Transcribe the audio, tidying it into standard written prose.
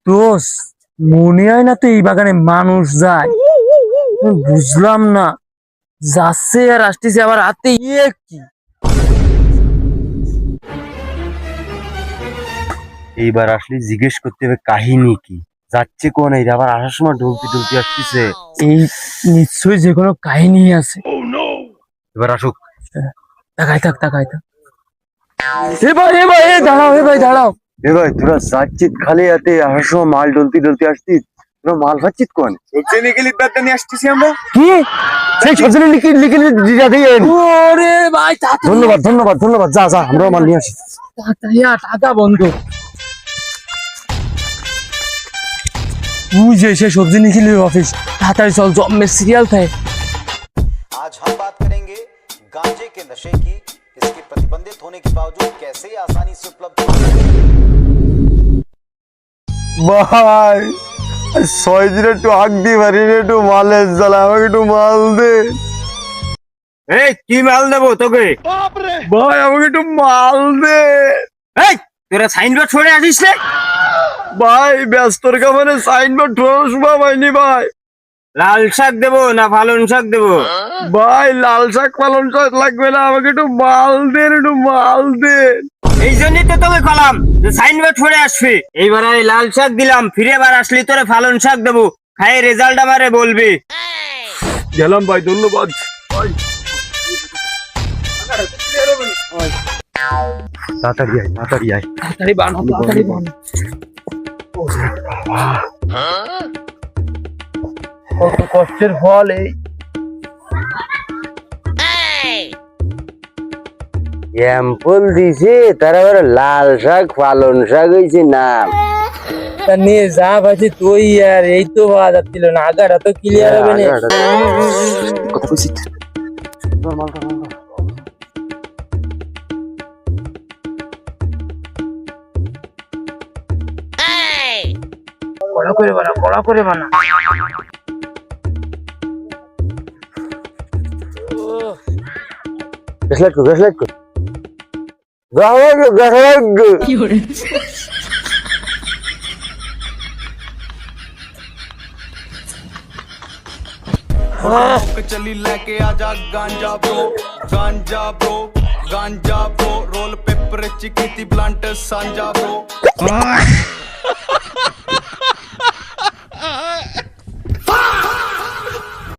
দোষ মনে হয় না তো এই বাগানে মানুষ যায়। বুঝলাম না, যাচ্ছে আর আসতেছে, আবার হাতে কি। এইবার আসলে জিজ্ঞেস করতে হবে কাহিনী কি, যাচ্ছে কোন, এই আবার আসার সময় ঢুলতে ঢুলতে আসতেছে। এই নিশ্চয়ই যে কোনো কাহিনী আছে। এবার আসুক। তাকাই থাক, তাকাই থাক। দাঁড়াও, দাঁড়াও। এ ভাই তোরা যাচ্ছিস খালি হাতে, আসার সময় মাল ডলতি ডলতি আসছিস, তোরা মাল খাচ্ছিস কোন? সবজি নিয়ে গেলি ব্যাগটা নিয়ে আসতেছি আমরা। কি সেই সবজি লিখে লিখে ওরে ভাই, ধন্যবাদ ধন্যবাদ ধন্যবাদ, যা যা আমরাও মাল নিয়ে আসি। টাকা বন্ধ। তুই যে সে সবজি নিখিলি অফিস, তাড়াতাড়ি চল, জম্মের সিরিয়াল থাকে। आज हम बात करेंगे गांजे के नशे की। इसके प्रतिबंधित होने के बावजूद कैसे ये आसानी से उपलब्ध ভাই 6 দিনে একটু আগ দিয়ে পারি রে, একটু মালের জ্বালা, আমাকে একটু মাল দে। এই কি মাল দেবো তোকে? ভাই আমাকে একটু মাল দে। এই তোরা সাইনবোর্ড ছড়ে আসিস রে। ভাই ব্যস্তর কারণে সাইনবোর্ড ঠোস পাইনি ভাই। লাল শাক দেবো না পালং শাক দেবো? ভাই লাল শাক পালং শাক লাগবে না, আমাকে একটু মাল দে, একটু মাল দে। এই জন্যই তো তোকে কলাম যে সাইনবোর্ড ছড়ে আসবি। এইবার আমি লাল শাক দিলাম, ফিরে এবার আসলি তোরে পালং শাক দেবো, খাই রেজাল্ট আমারে বলবি। গেলাম ভাই, ধন্যবাদ ভাই। তাড়াতাড়ি আয়, তাড়াতাড়ি আয়। তাড়াতাড়ি বানাও, তাড়াতাড়ি বানাও। কত কষ্টের ফল এই। এম্পল দিছে, তার আবার লাল শাক পালং শাক হয়েছে নাম। তা নিয়ে যা ভাবছি তুই, আর এই তো বাজার ছিল না, আগাটা তো ক্লিয়ার হবে না। কত খুশি। বড় করে বানা, বড় করে বানা। গেছলাইট কর, গেছলাইট কর। গাওয়াগ গাওয়াগ। কি করে? चली लेके आजा गांजा ब्रो, गांजा ब्रो, गांजा ब्रो, रोल पेपर चिकी थी ब्लंट सांजा ब्रो।